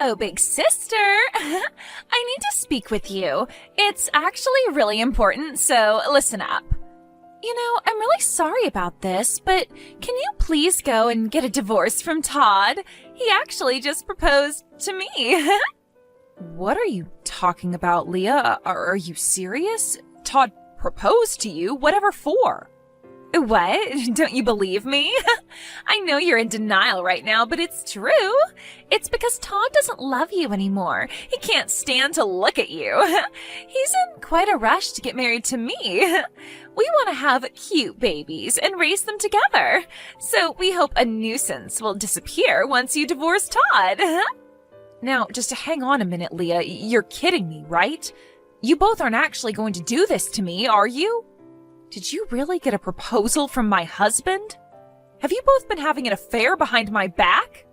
Oh, big sister, I need to speak with you. It's actually really important, so listen up. I'm really sorry about this, but can you please go and get a divorce from Todd? He actually just proposed to me. What are you talking about, Leah? Are you serious? Todd proposed to you? Whatever for? What? Don't you believe me? I know you're in denial right now, but it's true. It's because Todd doesn't love you anymore. He can't stand to look at you. He's in quite a rush to get married to me. We want to have cute babies and raise them together. So we hope a nuisance will disappear once you divorce Todd. Now, just to hang on a minute, Leah, you're kidding me, right? You both aren't actually going to do this to me, are you? Did you really get a proposal from my husband? Have you both been having an affair behind my back?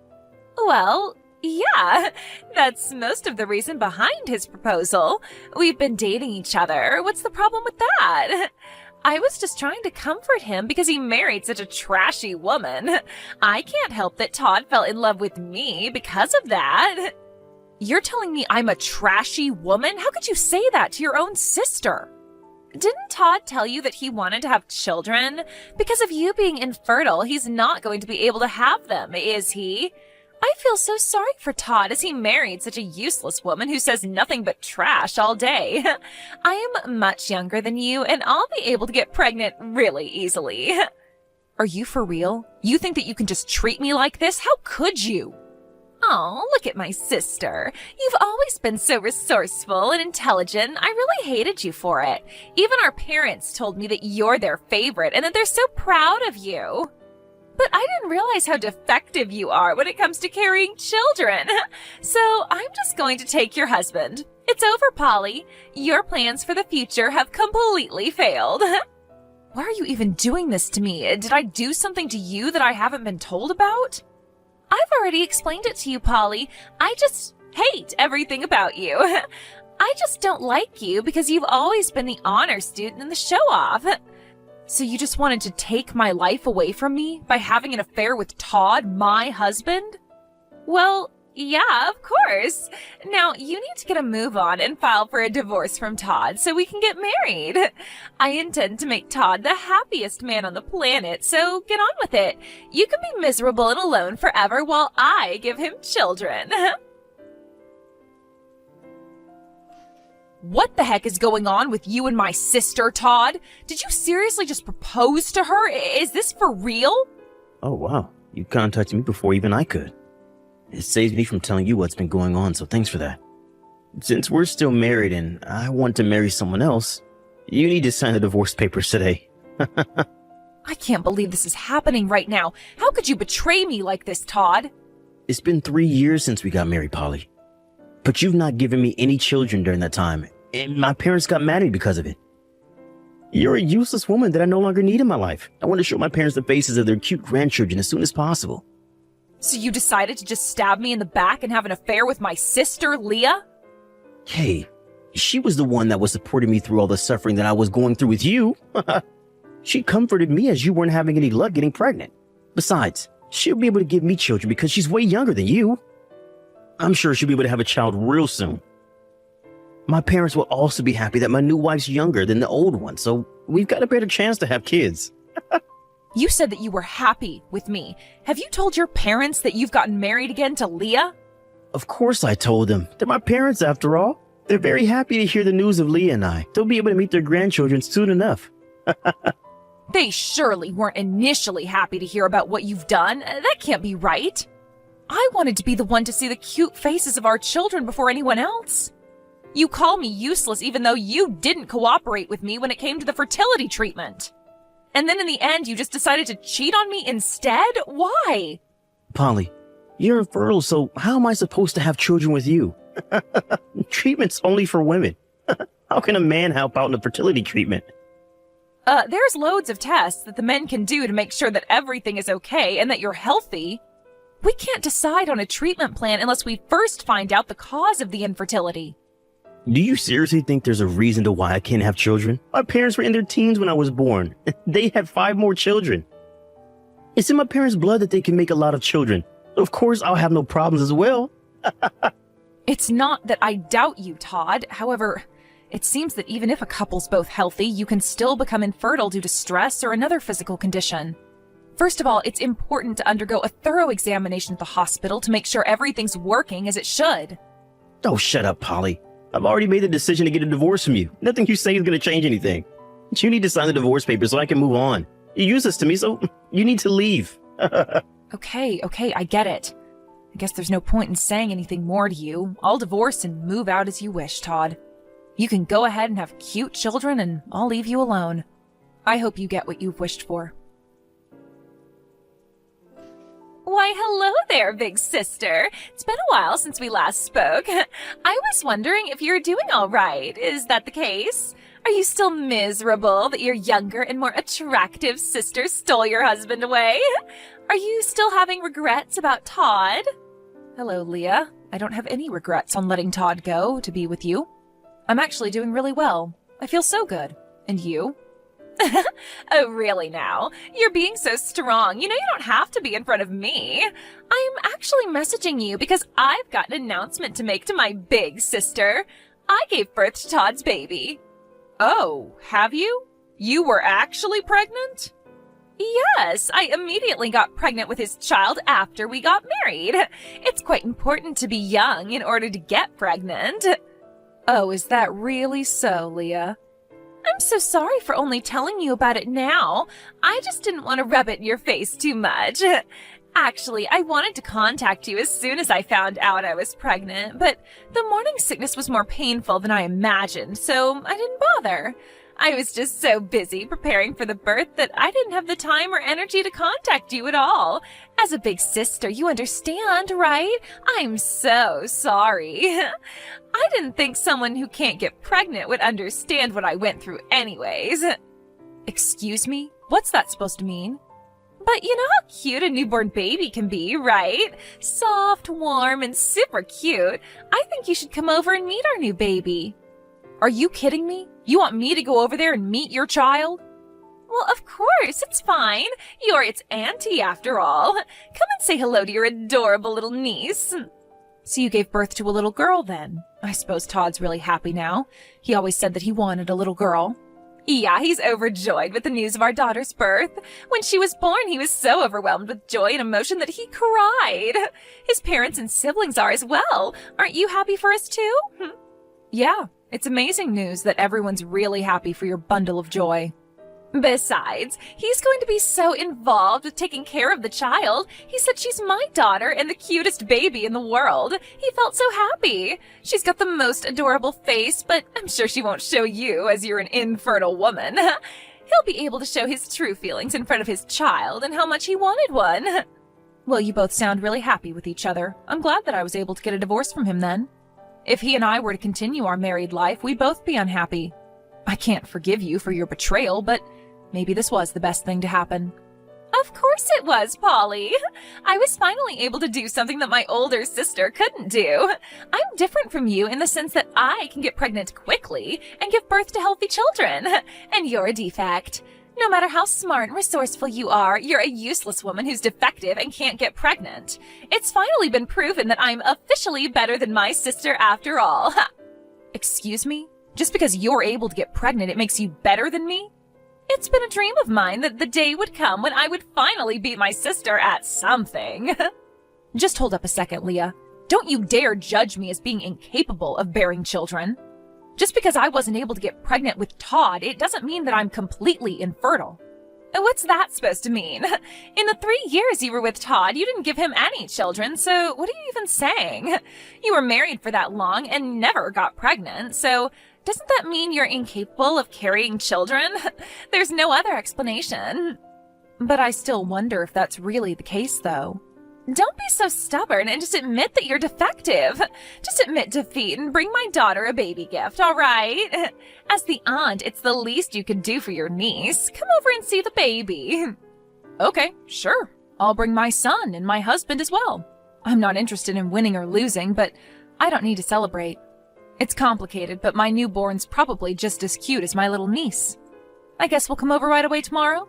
Well, yeah, that's most of the reason behind his proposal. We've been dating each other. What's the problem with that? I was just trying to comfort him because he married such a trashy woman. I can't help that Todd fell in love with me because of that. You're telling me I'm a trashy woman? How could you say that to your own sister? Didn't Todd tell you that he wanted to have children? Because of you being infertile, he's not going to be able to have them, is he? I feel so sorry for Todd as he married such a useless woman who says nothing but trash all day. I am much younger than you, and I'll be able to get pregnant really easily. Are you for real? You think that you can just treat me like this? How could you? Oh, look at my sister. You've always been so resourceful and intelligent. I really hated you for it. Even our parents told me that you're their favorite and that they're so proud of you. But I didn't realize how defective you are when it comes to carrying children. So I'm just going to take your husband. It's over, Polly. Your plans for the future have completely failed. Why are you even doing this to me? Did I do something to you that I haven't been told about? I've already explained it to you, Polly. I just hate everything about you. I just don't like you because you've always been the honor student and the show-off. So you just wanted to take my life away from me by having an affair with Todd, my husband? Well, yeah, of course. Now, you need to get a move on and file for a divorce from Todd so we can get married. I intend to make Todd the happiest man on the planet, so get on with it. You can be miserable and alone forever while I give him children. What the heck is going on with you and my sister, Todd? Did you seriously just propose to her? Is this for real? Oh, wow. You contacted me before even I could. It saves me from telling you what's been going on, so thanks for that. Since we're still married and I want to marry someone else, you need to sign the divorce papers today. I can't believe this is happening right now. How could you betray me like this, Todd? It's been 3 years since we got married, Polly. But you've not given me any children during that time, and my parents got mad at me because of it. You're a useless woman that I no longer need in my life. I want to show my parents the faces of their cute grandchildren as soon as possible. So you decided to just stab me in the back and have an affair with my sister, Leah? Hey, she was the one that was supporting me through all the suffering that I was going through with you. She comforted me as you weren't having any luck getting pregnant. Besides, she'll be able to give me children because she's way younger than you. I'm sure she'll be able to have a child real soon. My parents will also be happy that my new wife's younger than the old one, so we've got a better chance to have kids. You said that you were happy with me. Have you told your parents that you've gotten married again to Leah? Of course I told them. They're my parents after all. They're very happy to hear the news of Leah and I. They'll be able to meet their grandchildren soon enough. They surely weren't initially happy to hear about what you've done. That can't be right. I wanted to be the one to see the cute faces of our children before anyone else. You call me useless even though you didn't cooperate with me when it came to the fertility treatment. And then in the end, you just decided to cheat on me instead? Why? Polly, you're infertile, so how am I supposed to have children with you? Treatment's only for women. How can a man help out in a fertility treatment? There's loads of tests that the men can do to make sure that everything is okay and that you're healthy. We can't decide on a treatment plan unless we first find out the cause of the infertility. Do you seriously think there's a reason to why I can't have children? My parents were in their teens when I was born. They had 5 more children. It's in my parents' blood that they can make a lot of children. Of course, I'll have no problems as well. It's not that I doubt you, Todd. However, it seems that even if a couple's both healthy, you can still become infertile due to stress or another physical condition. First of all, it's important to undergo a thorough examination at the hospital to make sure everything's working as it should. Oh, shut up, Polly. I've already made the decision to get a divorce from you. Nothing you say is going to change anything. You need to sign the divorce papers so I can move on. You're useless to me, so you need to leave. Okay, I get it. I guess there's no point in saying anything more to you. I'll divorce and move out as you wish, Todd. You can go ahead and have cute children, and I'll leave you alone. I hope you get what you've wished for. Why, hello there, big sister. It's been a while since we last spoke. I was wondering if you're doing all right. Is that the case? Are you still miserable that your younger and more attractive sister stole your husband away? Are you still having regrets about Todd? Hello, Leah. I don't have any regrets on letting Todd go to be with you. I'm actually doing really well. I feel so good. And you? Oh, really now? You're being so strong. You know you don't have to be in front of me. I'm actually messaging you because I've got an announcement to make to my big sister. I gave birth to Todd's baby. Oh, have you? You were actually pregnant? Yes, I immediately got pregnant with his child after we got married. It's quite important to be young in order to get pregnant. Oh, is that really so, Leah? I'm so sorry for only telling you about it now. I just didn't want to rub it in your face too much. Actually, I wanted to contact you as soon as I found out I was pregnant, but the morning sickness was more painful than I imagined, so I didn't bother. I was just so busy preparing for the birth that I didn't have the time or energy to contact you at all. As a big sister, you understand, right? I'm so sorry. I didn't think someone who can't get pregnant would understand what I went through anyways. Excuse me? What's that supposed to mean? But you know how cute a newborn baby can be, right? Soft, warm, and super cute. I think you should come over and meet our new baby. Are you kidding me? You want me to go over there and meet your child? Well, of course, it's fine. You're its auntie, after all. Come and say hello to your adorable little niece. So you gave birth to a little girl, then? I suppose Todd's really happy now. He always said that he wanted a little girl. Yeah, he's overjoyed with the news of our daughter's birth. When she was born, he was so overwhelmed with joy and emotion that he cried. His parents and siblings are as well. Aren't you happy for us, too? Yeah, it's amazing news that everyone's really happy for your bundle of joy. Besides, he's going to be so involved with taking care of the child. He said she's my daughter and the cutest baby in the world. He felt so happy. She's got the most adorable face, but I'm sure she won't show you as you're an infertile woman. He'll be able to show his true feelings in front of his child and how much he wanted one. Well, you both sound really happy with each other. I'm glad that I was able to get a divorce from him then. If he and I were to continue our married life, we'd both be unhappy. I can't forgive you for your betrayal, but maybe this was the best thing to happen. Of course it was, Polly. I was finally able to do something that my older sister couldn't do. I'm different from you in the sense that I can get pregnant quickly and give birth to healthy children. And you're a defect. No matter how smart and resourceful you are, you're a useless woman who's defective and can't get pregnant. It's finally been proven that I'm officially better than my sister after all. Excuse me? Just because you're able to get pregnant, it makes you better than me? It's been a dream of mine that the day would come when I would finally beat my sister at something. Just hold up a second, Leah. Don't you dare judge me as being incapable of bearing children. Just because I wasn't able to get pregnant with Todd, it doesn't mean that I'm completely infertile. What's that supposed to mean? In the 3 years you were with Todd, you didn't give him any children, so what are you even saying? You were married for that long and never got pregnant, so doesn't that mean you're incapable of carrying children? There's no other explanation. But I still wonder if that's really the case, though. Don't be so stubborn and just admit that you're defective. Just admit defeat and bring my daughter a baby gift, all right? As the aunt, it's the least you could do for your niece. Come over and see the baby. Okay, sure. I'll bring my son and my husband as well. I'm not interested in winning or losing, but I don't need to celebrate. It's complicated, but my newborn's probably just as cute as my little niece. I guess we'll come over right away tomorrow?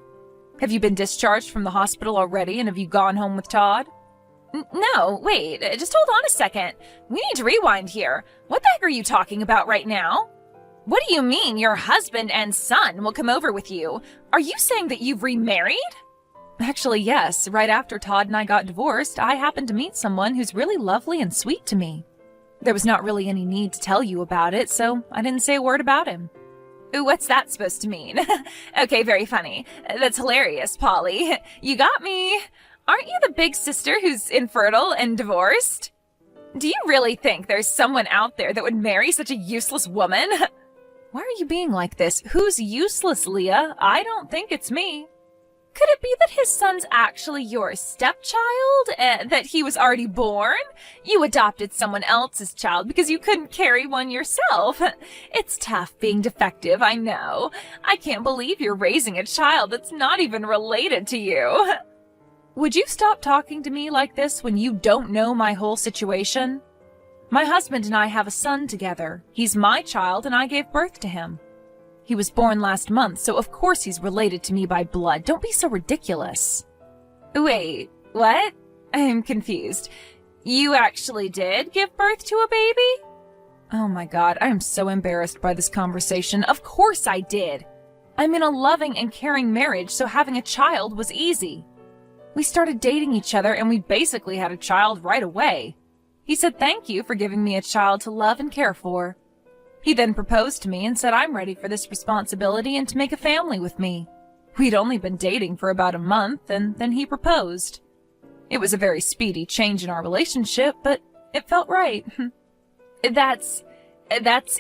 Have you been discharged from the hospital already, and have you gone home with Todd? No, wait, just hold on a second. We need to rewind here. What the heck are you talking about right now? What do you mean your husband and son will come over with you? Are you saying that you've remarried? Actually, yes. Right after Todd and I got divorced, I happened to meet someone who's really lovely and sweet to me. There was not really any need to tell you about it, so I didn't say a word about him. Ooh, what's that supposed to mean? Okay, very funny. That's hilarious, Polly. You got me. Aren't you the big sister who's infertile and divorced? Do you really think there's someone out there that would marry such a useless woman? Why are you being like this? Who's useless, Leah? I don't think it's me. Could it be that his son's actually your stepchild? That he was already born? You adopted someone else's child because you couldn't carry one yourself. It's tough being defective, I know. I can't believe you're raising a child that's not even related to you. Would you stop talking to me like this when you don't know my whole situation? My husband and I have a son together. He's my child and I gave birth to him. He was born last month, so of course he's related to me by blood. Don't be so ridiculous. Wait, what? I'm confused. You actually did give birth to a baby? Oh my god, I am so embarrassed by this conversation. Of course I did. I'm in a loving and caring marriage, so having a child was easy. We started dating each other and we basically had a child right away. He said thank you for giving me a child to love and care for. He then proposed to me and said I'm ready for this responsibility and to make a family with me. We'd only been dating for about a month and then he proposed. It was a very speedy change in our relationship, but it felt right. That's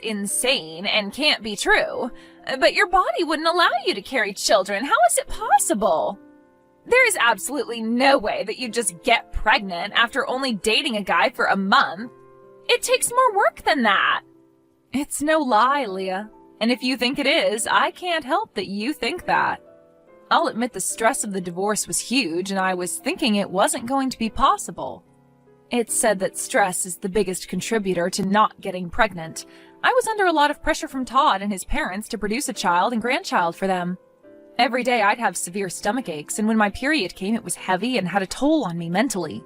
insane and can't be true. But your body wouldn't allow you to carry children. How is it possible? There is absolutely no way that you just get pregnant after only dating a guy for a month. It takes more work than that. It's no lie, Leah. And if you think it is, I can't help that you think that. I'll admit the stress of the divorce was huge, and I was thinking it wasn't going to be possible. It's said that stress is the biggest contributor to not getting pregnant. I was under a lot of pressure from Todd and his parents to produce a child and grandchild for them. Every day I'd have severe stomach aches, and when my period came, it was heavy and had a toll on me mentally.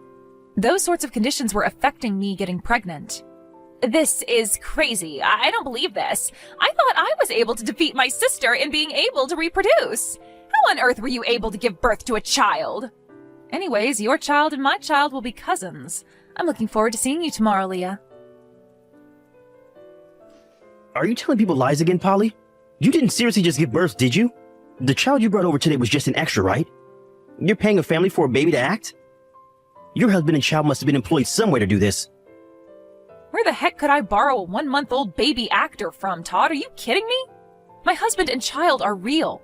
Those sorts of conditions were affecting me getting pregnant. This is crazy. I don't believe this. I thought I was able to defeat my sister in being able to reproduce. How on earth were you able to give birth to a child? Anyways, your child and my child will be cousins. I'm looking forward to seeing you tomorrow, Leah. Are you telling people lies again, Polly? You didn't seriously just give birth, did you? The child you brought over today was just an extra, right? You're paying a family for a baby to act? Your husband and child must have been employed somewhere to do this. Where the heck could I borrow a 1-month-old baby actor from, Todd? Are you kidding me? My husband and child are real.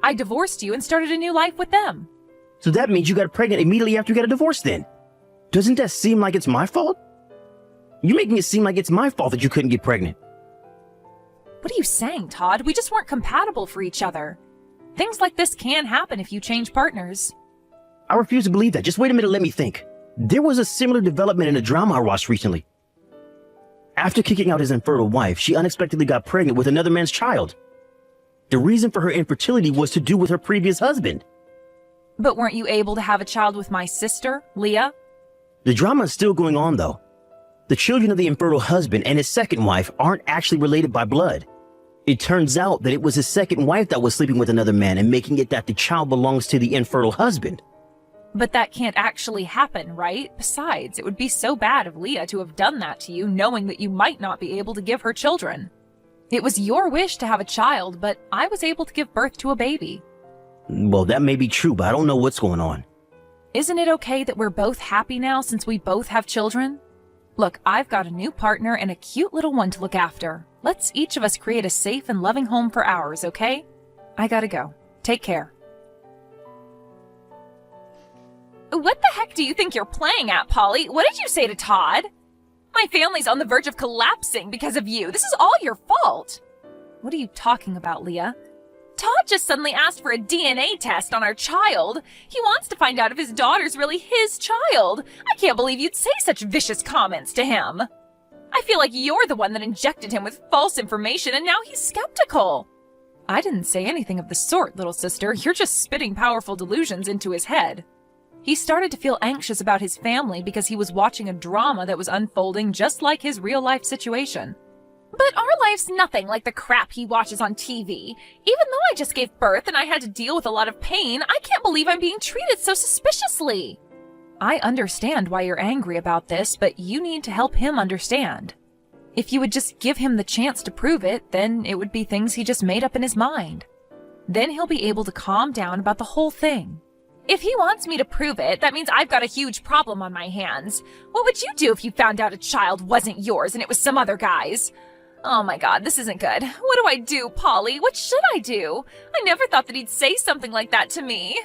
I divorced you and started a new life with them. So that means you got pregnant immediately after you got a divorce then? Doesn't that seem like it's my fault? You're making it seem like it's my fault that you couldn't get pregnant. What are you saying, Todd? We just weren't compatible for each other. Things like this can happen if you change partners. I refuse to believe that. Just wait a minute, let me think. There was a similar development in a drama I watched recently. After kicking out his infertile wife, she unexpectedly got pregnant with another man's child. The reason for her infertility was to do with her previous husband. But weren't you able to have a child with my sister, Leah? The drama is still going on, though. The children of the infertile husband and his second wife aren't actually related by blood. It turns out that it was his second wife that was sleeping with another man and making it that the child belongs to the infertile husband. But that can't actually happen, right? Besides, it would be so bad of Leah to have done that to you, knowing that you might not be able to give her children. It was your wish to have a child, but I was able to give birth to a baby. Well, that may be true, but I don't know what's going on. Isn't it okay that we're both happy now since we both have children? Look, I've got a new partner and a cute little one to look after. Let's each of us create a safe and loving home for ours, okay? I gotta go. Take care. What the heck do you think you're playing at, Polly? What did you say to Todd? My family's on the verge of collapsing because of you. This is all your fault. What are you talking about, Leah? Todd just suddenly asked for a DNA test on our child. He wants to find out if his daughter's really his child. I can't believe you'd say such vicious comments to him. I feel like you're the one that injected him with false information and now he's skeptical. I didn't say anything of the sort, little sister. You're just spitting powerful delusions into his head. He started to feel anxious about his family because he was watching a drama that was unfolding just like his real-life situation. But our life's nothing like the crap he watches on TV. Even though I just gave birth and I had to deal with a lot of pain, I can't believe I'm being treated so suspiciously. I understand why you're angry about this, but you need to help him understand. If you would just give him the chance to prove it, then it would be things he just made up in his mind. Then he'll be able to calm down about the whole thing. If he wants me to prove it, that means I've got a huge problem on my hands. What would you do if you found out a child wasn't yours and it was some other guy's? Oh my god, this isn't good. What do I do, Polly? What should I do? I never thought that he'd say something like that to me.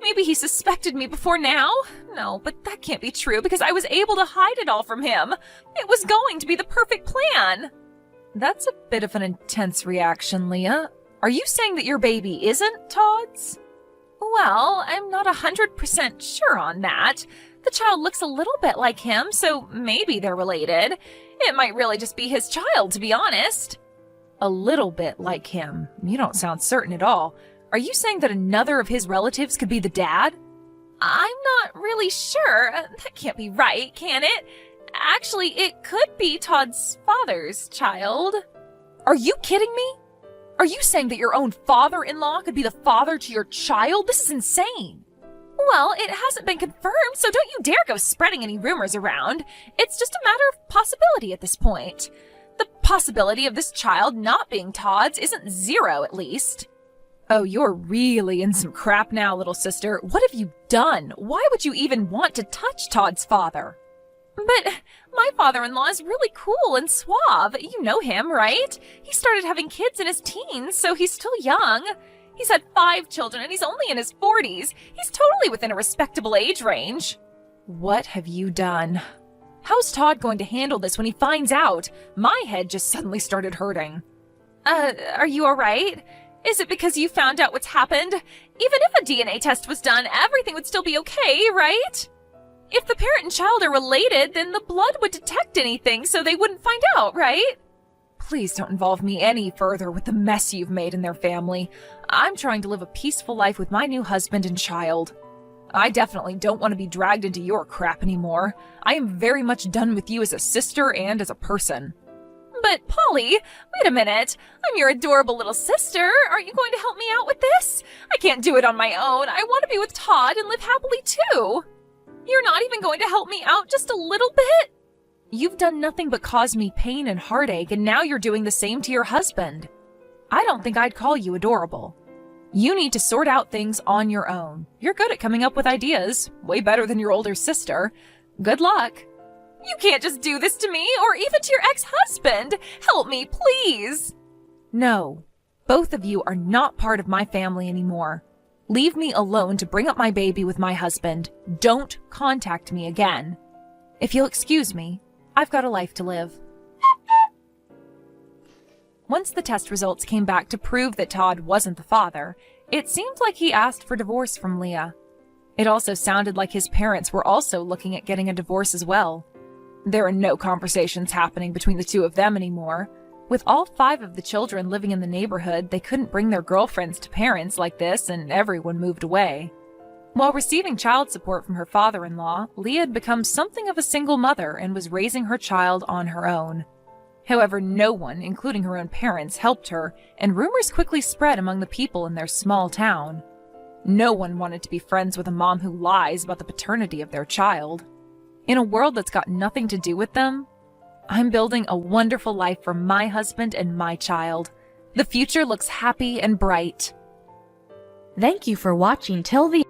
Maybe he suspected me before now? No, but that can't be true because I was able to hide it all from him. It was going to be the perfect plan. That's a bit of an intense reaction, Leah. Are you saying that your baby isn't Todd's? Well, I'm not 100% sure on that. The child looks a little bit like him, so maybe they're related. It might really just be his child, to be honest. A little bit like him? You don't sound certain at all. Are you saying that another of his relatives could be the dad? I'm not really sure. That can't be right, can it? Actually, it could be Todd's father's child. Are you kidding me? Are you saying that your own father-in-law could be the father to your child? This is insane. Well, it hasn't been confirmed, so don't you dare go spreading any rumors around. It's just a matter of possibility at this point. The possibility of this child not being Todd's isn't zero, at least. Oh, you're really in some crap now, little sister. What have you done? Why would you even want to touch Todd's father? But my father-in-law is really cool and suave. You know him, right? He started having kids in his teens, so he's still young. He's had 5 children and he's only in his 40s. He's totally within a respectable age range. What have you done? How's Todd going to handle this when he finds out? My head just suddenly started hurting. Are you alright? Is it because you found out what's happened? Even if a DNA test was done, everything would still be okay, right? If the parent and child are related, then the blood would detect anything so they wouldn't find out, right? Please don't involve me any further with the mess you've made in their family. I'm trying to live a peaceful life with my new husband and child. I definitely don't want to be dragged into your crap anymore. I am very much done with you as a sister and as a person. But, Polly, wait a minute. I'm your adorable little sister. Aren't you going to help me out with this? I can't do it on my own. I want to be with Todd and live happily too. You're not even going to help me out just a little bit? You've done nothing but cause me pain and heartache, and now you're doing the same to your husband. I don't think I'd call you adorable. You need to sort out things on your own. You're good at coming up with ideas. Way better than your older sister. Good luck. You can't just do this to me, or even to your ex-husband. Help me, please. No. Both of you are not part of my family anymore. Leave me alone to bring up my baby with my husband. Don't contact me again. If you'll excuse me, I've got a life to live. Once the test results came back to prove that Todd wasn't the father, it seemed like he asked for divorce from Leah. It also sounded like his parents were also looking at getting a divorce as well. There are no conversations happening between the two of them anymore. With all 5 of the children living in the neighborhood, they couldn't bring their girlfriends to parents like this, and everyone moved away. While receiving child support from her father-in-law, Leah had become something of a single mother and was raising her child on her own. However, no one, including her own parents, helped her, and rumors quickly spread among the people in their small town. No one wanted to be friends with a mom who lies about the paternity of their child. In a world that's got nothing to do with them, I'm building a wonderful life for my husband and my child. The future looks happy and bright. Thank you for watching till the